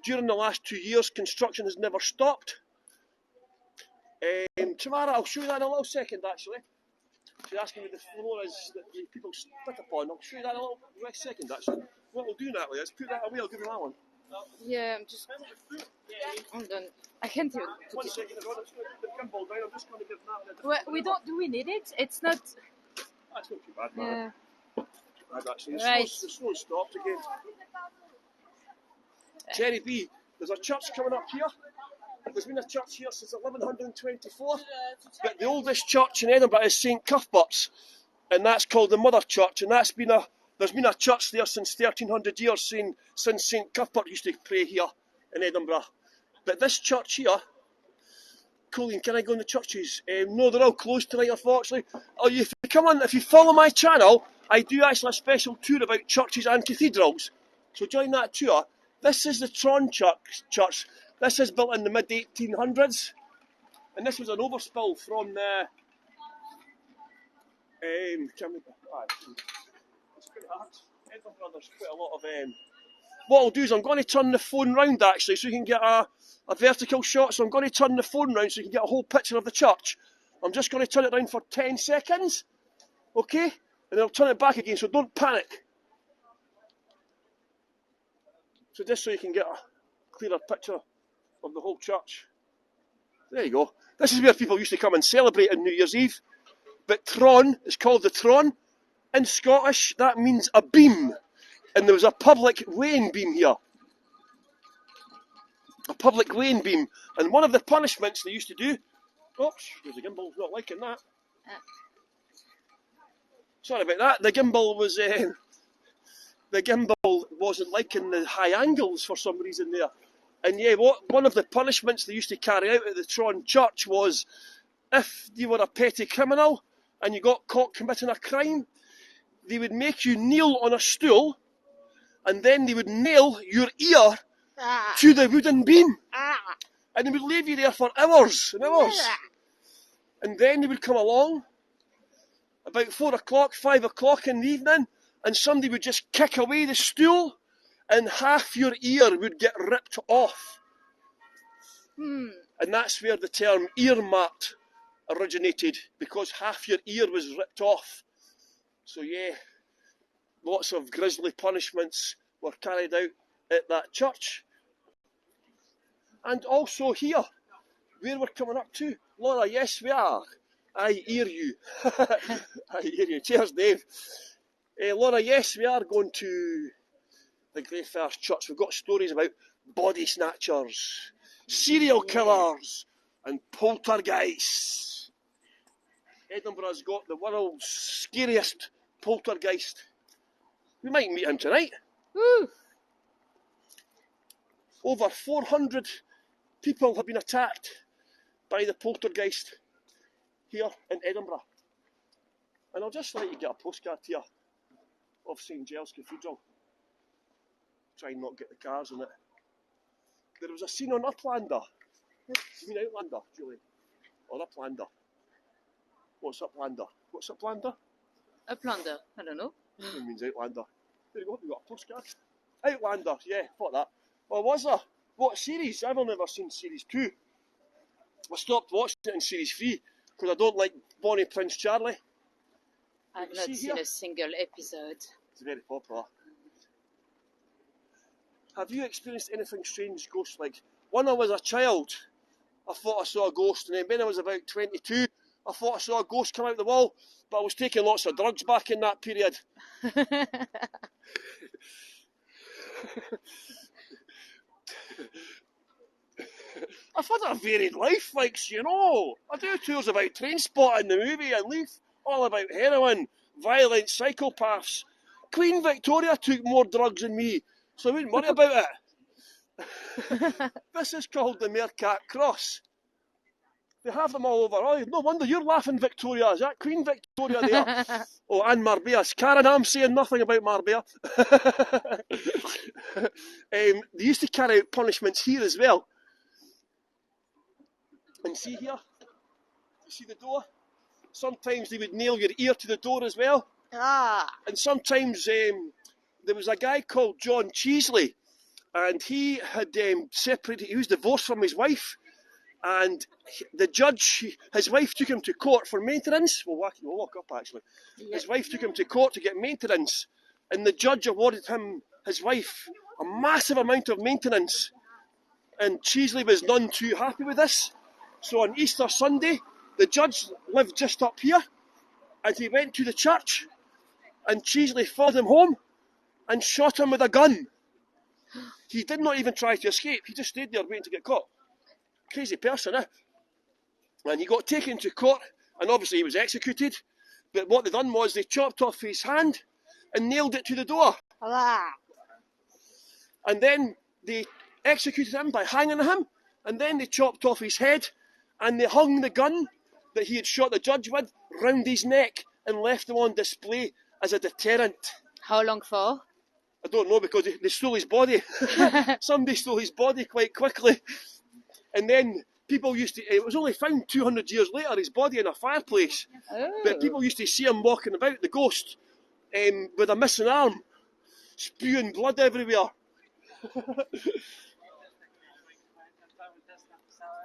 During the last 2 years, construction has never stopped. Tamara, I'll show you that in a little second, actually. She's asking me the floor is that people spit upon. I'll show you that in a little second, actually. What we'll do, Natalie, is put that away. I'll give you that one. Yeah, I'm just... Hold on. I can't even... 1 second, I'm just going to put the gimbal down. I'm just going to give Natalie... Do we need it? It's not... That's not too bad, man. Yeah. Actually, Right. The snow stopped again. Jerry B, there's a church coming up here. There's been a church here since 1124, but the oldest church in Edinburgh is St Cuthbert's, and that's called the Mother Church, and there's been a church there since 1300 years, since St Cuthbert used to pray here in Edinburgh. But this church here, Colleen, can I go in the churches? No, they're all closed tonight, unfortunately. Oh, if you follow my channel, I do actually a special tour about churches and cathedrals. So join that tour. This is the Tron Church. This is built in the mid-1800s. And this was an overspill from the... It's quite hard. Edinburgh, there's quite a lot of... What I'll do is I'm going to turn the phone round, actually, so you can get a vertical shot. So I'm going to turn the phone round so you can get a whole picture of the church. I'm just going to turn it round for 10 seconds. Okay? And then I'll turn it back again, so don't panic. So just so you can get a clearer picture of the whole church. There you go. This is where people used to come and celebrate on New Year's Eve. But Tron, it's called the Tron. In Scottish, that means a beam. And there was a public weighing beam here. A public weighing beam. And one of the punishments they used to do... Oops, there's a gimbal, not liking that. Sorry about that. The gimbal wasn't liking the high angles for some reason there. And yeah, one of the punishments they used to carry out at the Tron Church was if you were a petty criminal and you got caught committing a crime, they would make you kneel on a stool and then they would nail your ear to the wooden beam. And they would leave you there for hours and hours. And then they would come along about 4 o'clock, 5 o'clock in the evening, and somebody would just kick away the stool and half your ear would get ripped off. And that's where the term earmarked originated, because half your ear was ripped off. So yeah, lots of grisly punishments were carried out at that church. And also here, where we're coming up to. Laura, yes we are. I hear you. I hear you. Cheers, Dave. Laura, yes, we are going to the Greyfriars Church. We've got stories about body snatchers, serial killers, and poltergeists. Edinburgh's got the world's scariest poltergeist. We might meet him tonight. Woo. Over 400 people have been attacked by the poltergeist here in Edinburgh. And I'll just let you get a postcard here of St Giles Cathedral. Try and not get the cars in it. There was a scene on Uplander. You mean Outlander, Julie? Or Uplander? What's Uplander? What's Uplander? Uplander, I don't know. It means Outlander. There you go, we got a postcard. Outlander, yeah, thought that. Well, was there? What series? I've only ever seen series 2. I stopped watching it in series 3 because I don't like Bonnie Prince Charlie. I've not seen a single episode. It's very popular. Have you experienced anything strange ghost-like? When I was a child, I thought I saw a ghost, and then when I was about 22, I thought I saw a ghost come out the wall, but I was taking lots of drugs back in that period. I've had a varied life, like, you know. I do tours about Trainspotting, the movie, and Leaf, all about heroin, violent psychopaths. Queen Victoria took more drugs than me, so I wouldn't worry about it. This is called the Mercat Cross. They have them all over. Oh, no wonder you're laughing, Victoria. Is that Queen Victoria there? Oh, and Marbella. Karen, I'm saying nothing about Marbella. They used to carry out punishments here as well. And see here, you see the door? Sometimes they would nail your ear to the door as well. And sometimes there was a guy called John Cheesley, and he had separated, he was divorced from his wife, and the judge, his wife took him to court for maintenance. We'll walk up actually. Yep. His wife took him to court to get maintenance, and the judge awarded his wife, a massive amount of maintenance, and Cheesley was none too happy with this. So on Easter Sunday, the judge lived just up here, and he went to the church, and Cheesley followed him home and shot him with a gun. He did not even try to escape. He just stayed there waiting to get caught. Crazy person, eh? And he got taken to court, and obviously he was executed. But what they done was they chopped off his hand and nailed it to the door. And then they executed him by hanging him, and then they chopped off his head, and they hung the gun that he had shot the judge with round his neck and left him on display as a deterrent. How long for? I don't know, because they stole his body. Somebody stole his body quite quickly. And then people used to, it was only found 200 years later, his body in a fireplace. Oh. But people used to see him walking about, the ghost, with a missing arm, spewing blood everywhere.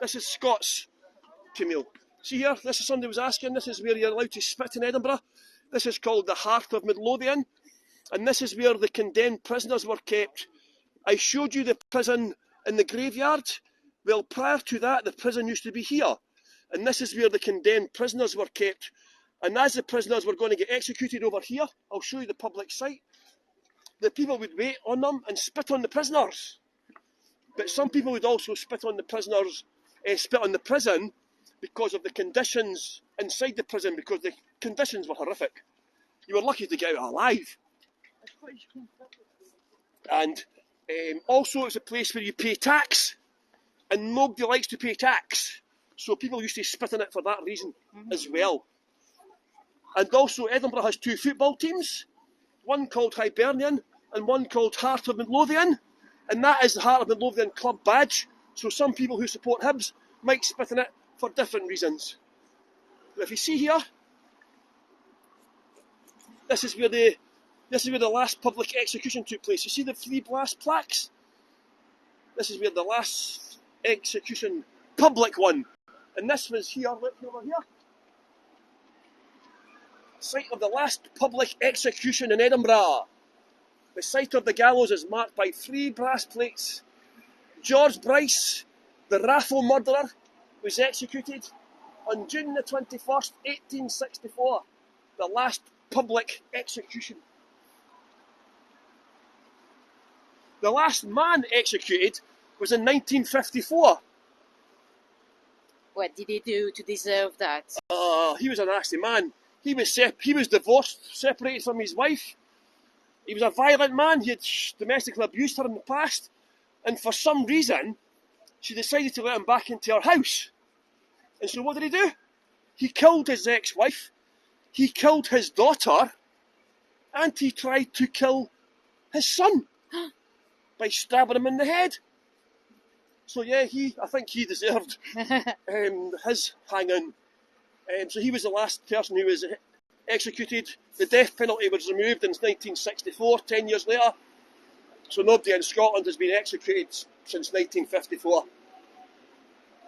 This is Scots, Camille. See here, this is somebody was asking, this is where you're allowed to spit in Edinburgh. This is called the Heart of Midlothian, and this is where the condemned prisoners were kept. I showed you the prison in the graveyard. Well, prior to that, the prison used to be here, and this is where the condemned prisoners were kept. And as the prisoners were going to get executed over here, I'll show you the public site, the people would wait on them and spit on the prisoners. But some people would also spit on the prisoners, spit on the prison because of the conditions inside the prison, because the conditions were horrific. You were lucky to get out alive. And also it's a place where you pay tax, and nobody likes to pay tax. So people used to spit on it for that reason as well. And also Edinburgh has 2 football teams, one called Hibernian and one called Heart of Midlothian. And that is the Heart of Midlothian club badge. So some people who support Hibs might spit on it for different reasons. But if you see here, this is where the last public execution took place. You see the 3 brass plaques? This is where the last execution, public one. And this was here, look over here. Site of the last public execution in Edinburgh. The site of the gallows is marked by 3 brass plates. George Bryce, the Raffle murderer, was executed on June the 21st, 1864. The last public execution. The last man executed was in 1954. What did he do to deserve that? He was a nasty man. He was divorced, separated from his wife. He was a violent man. He had domestically abused her in the past. And for some reason, she decided to let him back into her house. And so what did he do? He killed his ex-wife. He killed his daughter. And he tried to kill his son by stabbing him in the head. So yeah, I think he deserved his hanging. So he was the last person who was executed. The death penalty was removed in 1964, 10 years later. So nobody in Scotland has been executed since 1954.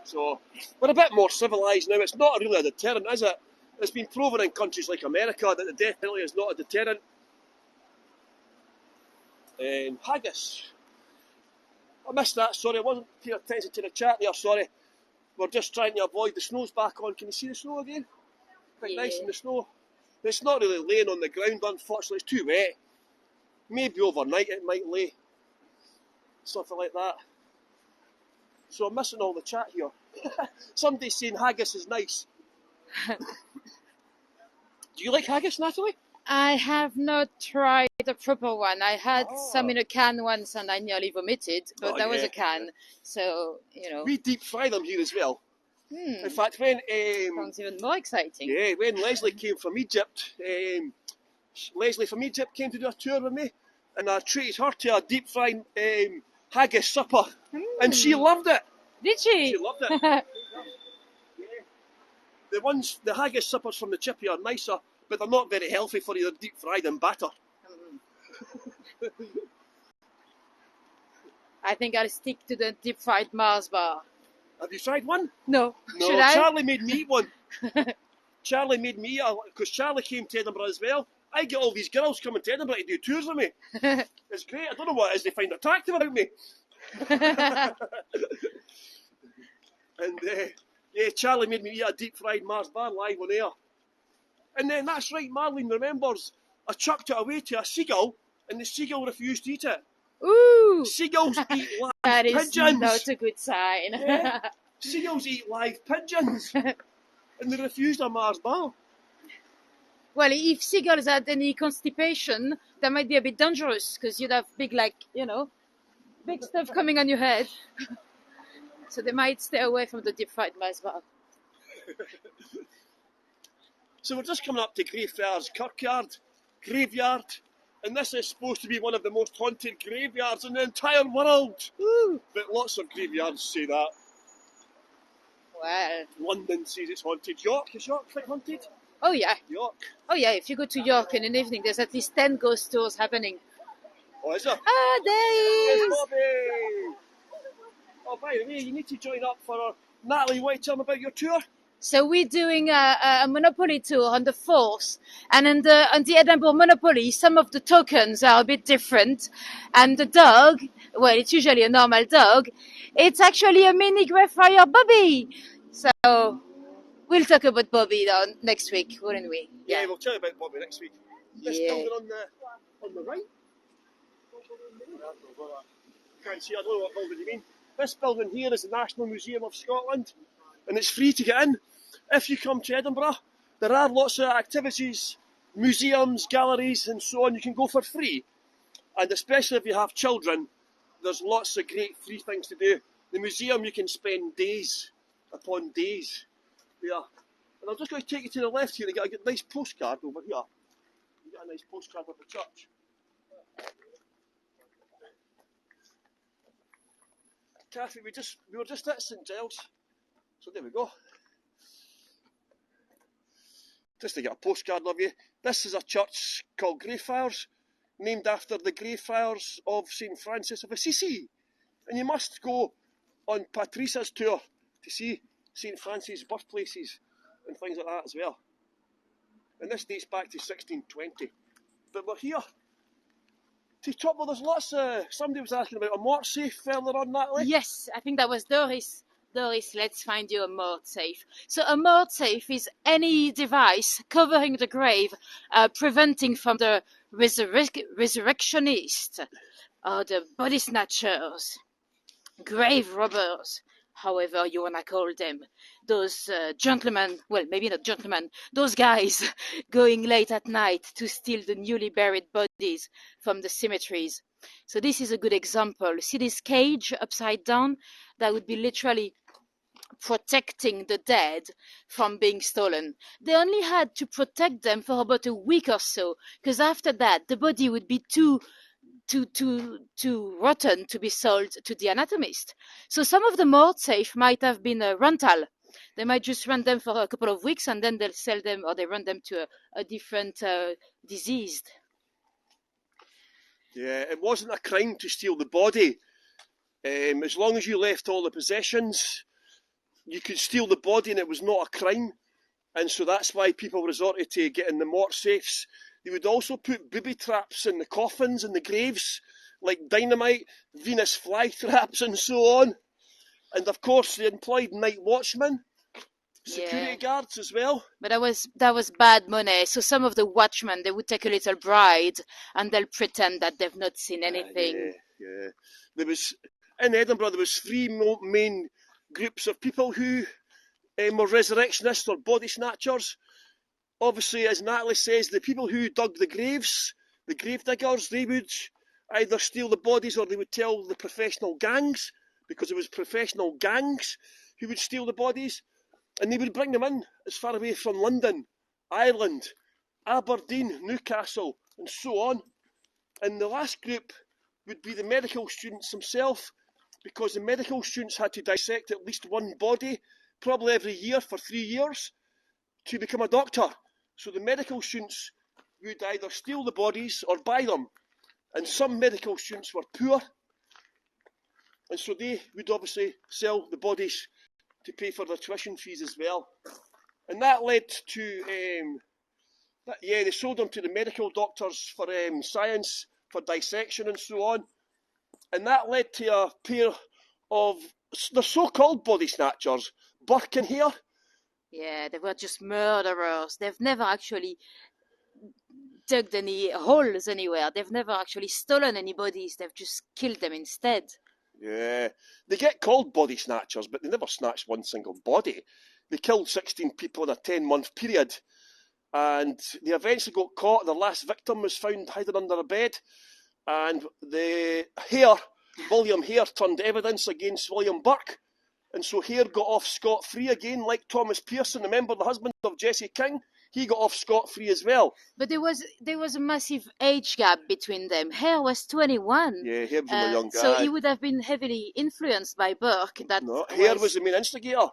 So we're a bit more civilised now. It's not really a deterrent, is it? It's been proven in countries like America that the death penalty is not a deterrent. Haggis. I missed that, sorry, I wasn't paying attention to the chat there, sorry. We're just trying to avoid the snow's back on. Can you see the snow again? Quite nice in the snow. It's not really laying on the ground, unfortunately, it's too wet. Maybe overnight it might lay. Something like that. So I'm missing all the chat here. Somebody's saying haggis is nice. Do you like haggis, Nathalie? I have not tried a proper one. I had some in a can once and I nearly vomited, but that was a can. So, We deep fry them here as well. In fact, when... sounds even more exciting. Yeah, when Leslie came from Egypt, Leslie from Egypt came to do a tour with me, and I treated her to a deep fried haggis supper, and she loved it. Did she? She loved it. The haggis suppers from the chippy are nicer, but they're not very healthy for you. They're deep fried in batter. I think I'll stick to the deep fried Mars bar. Have you tried one? No. No, Should I? Charlie made me eat one. Charlie made me eat because Charlie came to Edinburgh as well. I get all these girls coming to Edinburgh to do tours with me. It's great. I don't know what it is they find attractive about me. And Charlie made me eat a deep fried Mars bar live on air. And then that's right, Marlene remembers. I chucked it away to a seagull, and the seagull refused to eat it. Ooh! Seagulls eat live that pigeons. That is not a good sign. Yeah. Seagulls eat live pigeons. And they refused a Mars bar. Well, if seagulls had any constipation, that might be a bit dangerous, because you'd have big stuff coming on your head. So they might stay away from the deep fried Mars bar. So we're just coming up to Greyfriars Kirkyard, graveyard, and this is supposed to be one of the most haunted graveyards in the entire world. Ooh. But lots of graveyards say that. Well. London says it's haunted. York, is York quite haunted? Oh yeah. York. Oh yeah, if you go to York in an evening, there's at least 10 ghost tours happening. Oh, is there? Ah, there is! Bobby! Oh, by the way, you need to join up for Nathalie, you want to tell them about your tour? So we're doing a Monopoly tour on the 4th, and on the Edinburgh Monopoly, some of the tokens are a bit different, and the dog, well, it's usually a normal dog, it's actually a mini Greyfriar Bobby. So We'll talk about Bobby next week, wouldn't we? Yeah, we'll tell you about Bobby next week. This building on the right. Can't see. I don't know what building you mean. This building here is the National Museum of Scotland, and it's free to get in. If you come to Edinburgh, there are lots of activities, museums, galleries, and so on. You can go for free, and especially if you have children, there's lots of great free things to do. The museum, you can spend days upon days there. And I'm just going to take you to the left here. You get a nice postcard over here. You get a nice postcard of the church. Kathy, we were just at St Giles, so there we go. Just to get a postcard of you. This is a church called Greyfriars, named after the Greyfriars of St Francis of Assisi. And you must go on Patrice's tour to see St Francis' birthplaces and things like that as well. And this dates back to 1620. But we're here to top. Well, there's lots of. Somebody was asking about a mort safe further on that way. Yes, I think that was Doris. Doris, let's find you a mort safe. So a mort safe is any device covering the grave, preventing from the resurrectionists, or the body snatchers, grave robbers, however you want to call them, those gentlemen, well, maybe not gentlemen, those guys going late at night to steal the newly buried bodies from the cemeteries. So this is a good example. See this cage upside down? That would be literally protecting the dead from being stolen. They only had to protect them for about a week or so, because after that the body would be too rotten to be sold to the anatomist. So some of the mort safe might have been a rental. They might just rent them for a couple of weeks and then they'll sell them, or they rent them to a different deceased. Yeah, it wasn't a crime to steal the body. As long as you left all the possessions, you could steal the body and it was not a crime. And so that's why people resorted to getting the mort safes. They would also put booby traps in the coffins and the graves, like dynamite, Venus flytraps and so on. And of course they employed night watchmen, security guards as well. But that was bad money. So some of the watchmen, they would take a little bride and they'll pretend that they've not seen anything. Yeah. There was, in Edinburgh, there was three main groups of people who were resurrectionists or body snatchers. Obviously, as Nathalie says, the people who dug the graves, the grave diggers, they would either steal the bodies or they would tell the professional gangs, because it was professional gangs who would steal the bodies, and they would bring them in as far away from London, Ireland, Aberdeen, Newcastle, and so on. And the last group would be the medical students themselves, because the medical students had to dissect at least one body, probably every year for 3 years, to become a doctor. So the medical students would either steal the bodies or buy them. And some medical students were poor, and so they would obviously sell the bodies to pay for their tuition fees as well. And that led to, they sold them to the medical doctors for science, for dissection and so on. And that led to a pair of the so-called body snatchers, Burke and Hare. Yeah, they were just murderers. They've never actually dug any holes anywhere. They've never actually stolen any bodies. They've just killed them instead. Yeah, they get called body snatchers, but they never snatched one single body. They killed 16 people in a 10-month period, and they eventually got caught. Their last victim was found hiding under a bed, and the Hare, William Hare, turned evidence against William Burke, and so Hare got off scot-free again, like Thomas Pearson. Remember, the husband of Jessie King? He got off scot-free as well. But there was a massive age gap between them. Hare was 21. Yeah, Hare was a young guy. So he would have been heavily influenced by Burke. Hare was the main instigator.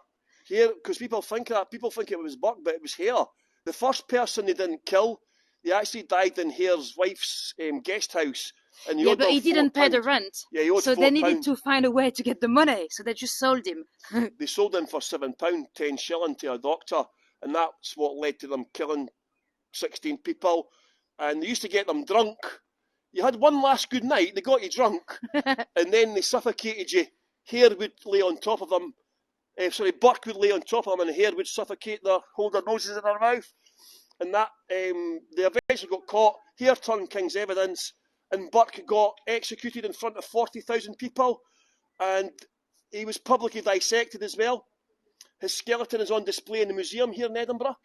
Hare, because people think it was Burke, but it was Hare. The first person they didn't kill, they actually died in Hare's wife's guest house. And but he didn't pay the rent. Yeah, he owed so £4. They needed to find a way to get the money, so they just sold him. They sold him for £7, 10 shilling to a doctor, and that's what led to them killing 16 people. And they used to get them drunk. You had one last good night, they got you drunk, and then they suffocated you. Hare would lay on top of them Burke would lay on top of them and Hare would suffocate their, hold their noses in their mouth. And that, they eventually got caught. Hare turned King's evidence, and Burke got executed in front of 40,000 people, and he was publicly dissected as well. His skeleton is on display in the museum here in Edinburgh,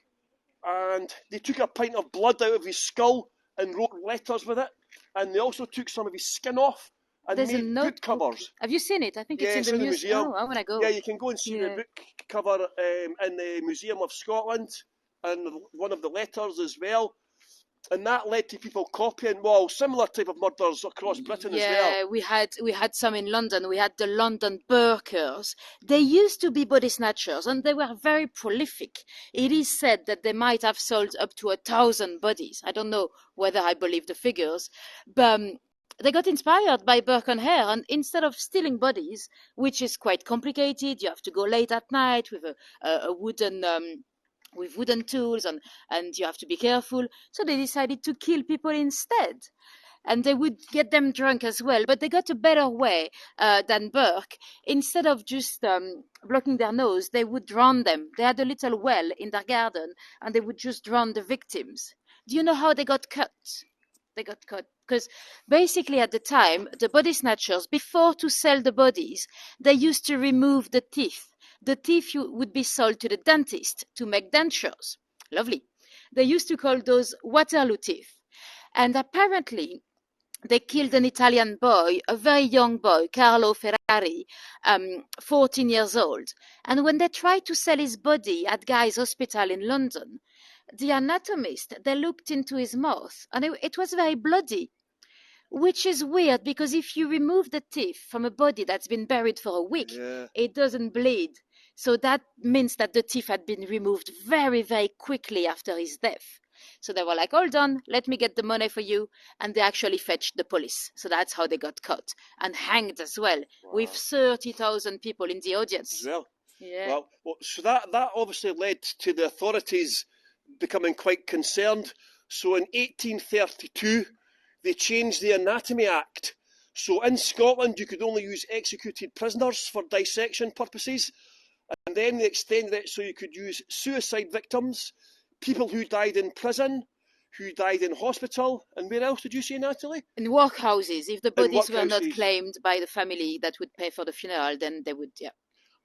and they took a pint of blood out of his skull and wrote letters with it, and they also took some of his skin off and There's a made book notebook. covers. Have you seen it? I think Yeah, it's in the museum. Oh, I want to go. Yeah, you can go and see the book cover in the Museum of Scotland, and one of the letters as well. And that led to people copying, well, similar type of murders across Britain as well. Yeah, we had some in London. We had the London Burkers. They used to be body snatchers, and they were very prolific. It is said that they might have sold up to 1,000 bodies. I don't know whether I believe the figures, but they got inspired by Burke and Hare, and instead of stealing bodies, which is quite complicated, you have to go late at night with a wooden with wooden tools, and you have to be careful. So they decided to kill people instead. And they would get them drunk as well, but they got a better way than Burke. Instead of just blocking their nose, they would drown them. They had a little well in their garden, and they would just drown the victims. Do you know how they got cut? They got cut because basically at the time, the body snatchers, before to sell the bodies, they used to remove the teeth. The teeth would be sold to the dentist to make dentures. Lovely. They used to call those Waterloo teeth. And apparently, they killed an Italian boy, a very young boy, Carlo Ferrari, 14 years old. And when they tried to sell his body at Guy's Hospital in London, the anatomist, they looked into his mouth, and it was very bloody. Which is weird, because if you remove the teeth from a body that's been buried for a week, it doesn't bleed. So that means that the teeth had been removed very, very quickly after his death. So they were like, hold on, let me get the money for you. And they actually fetched the police. So that's how they got caught and hanged as well, with 30,000 people in the audience. As well. Yeah. Well, so that obviously led to the authorities becoming quite concerned. So in 1832, they changed the Anatomy Act. So in Scotland, you could only use executed prisoners for dissection purposes. And then they extended it so you could use suicide victims, people who died in prison, who died in hospital, and where else did you say, Nathalie? In workhouses. If the bodies were not claimed by the family that would pay for the funeral, then they would, yeah.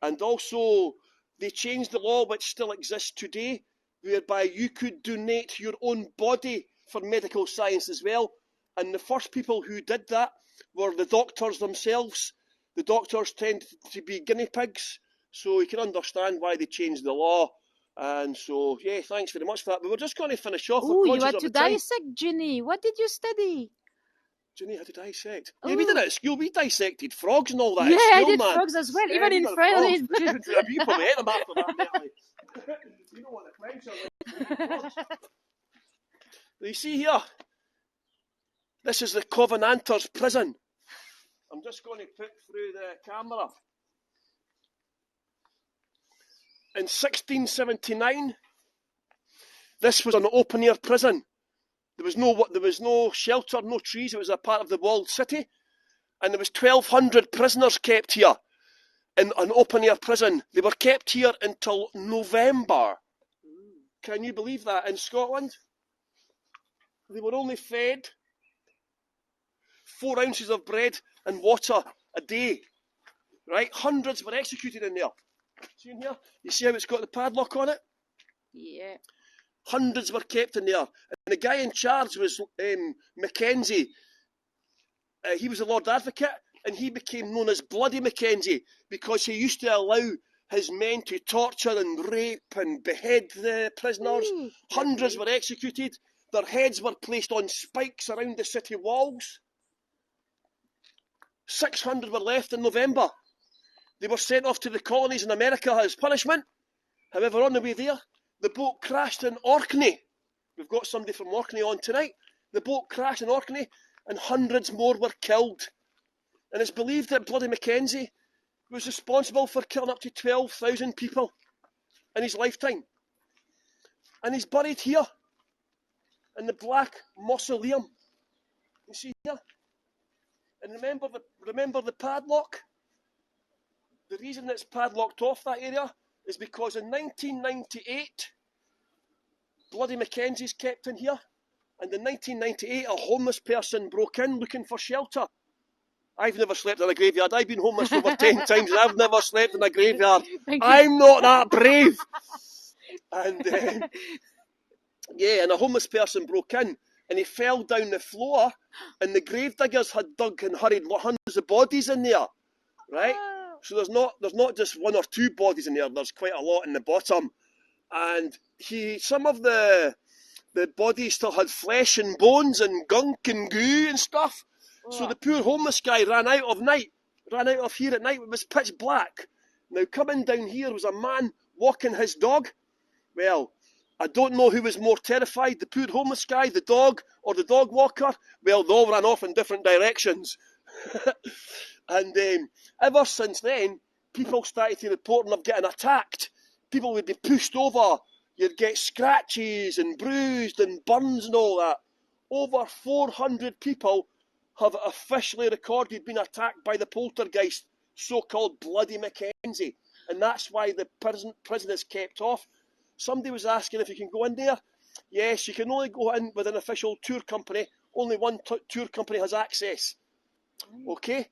And also, they changed the law, which still exists today, whereby you could donate your own body for medical science as well. And the first people who did that were the doctors themselves. The doctors tend to be guinea pigs, so you can understand why they changed the law. And so, yeah, thanks very much for that. But we're just going to finish off. Oh, you had to dissect, Ginny. What did you study? Ginny had to dissect. Yeah, we did it at school. We dissected frogs and all that at school, I did frogs as well, even in French. You probably ate them after that, Nathalie. You know what the French are like. You see here, this is the Covenanters prison. I'm just going to put through the camera. In 1679, this was an open-air prison. There was no shelter, no trees. It was a part of the walled city. And there was 1,200 prisoners kept here in an open-air prison. They were kept here until November. Can you believe that? In Scotland, they were only fed 4 ounces of bread and water a day. Right? Hundreds were executed in there. See in here? You see how it's got the padlock on it? Yeah. Hundreds were kept in there. And the guy in charge was Mackenzie. He was a Lord Advocate, and he became known as Bloody Mackenzie because he used to allow his men to torture and rape and behead the prisoners. Hundreds were executed. Their heads were placed on spikes around the city walls. 600 were left in November. They were sent off to the colonies in America as punishment. However, on the way there, the boat crashed in Orkney. We've got somebody from Orkney on tonight. The boat crashed in Orkney, and hundreds more were killed. And it's believed that Bloody Mackenzie was responsible for killing up to 12,000 people in his lifetime. And he's buried here in the Black Mausoleum. You see here? And remember the padlock? the reason it's padlocked off that area is because in 1998, Bloody Mackenzie's kept in here. And in 1998, a homeless person broke in looking for shelter. I've never slept in a graveyard. I've been homeless over 10 times and I've never slept in a graveyard. I'm not that brave. And and a homeless person broke in and he fell down the floor and the gravediggers had dug and hurried hundreds of bodies in there, right? So there's not just one or two bodies in there. There's quite a lot in the bottom. And some of the bodies still had flesh and bones and gunk and goo and stuff. So the poor homeless guy ran out of here at night. It was pitch black. Now coming down here was a man walking his dog. Well, I don't know who was more terrified, the poor homeless guy, the dog, or the dog walker. Well, they all ran off in different directions. And ever since then, people started to report of getting attacked. People would be pushed over. You'd get scratches and bruised and burns and all that. Over 400 people have officially recorded being attacked by the poltergeist, so-called Bloody Mackenzie. And that's why the prison is kept off. Somebody was asking if you can go in there. Yes, you can only go in with an official tour company. Only one tour company has access. Okay?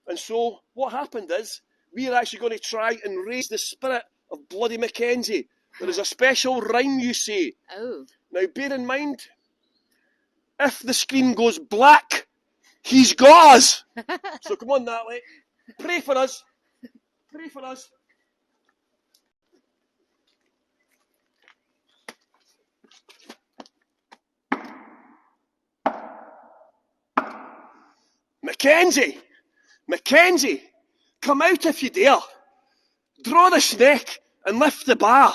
And so what happened is, we are actually going to try and raise the spirit of Bloody Mackenzie. There is a special rhyme, you say. Oh. Now, bear in mind, if the screen goes black, he's got us. So come on, Nathalie. Pray for us. Pray for us. Mackenzie, come out if you dare. Draw the snake and lift the bar.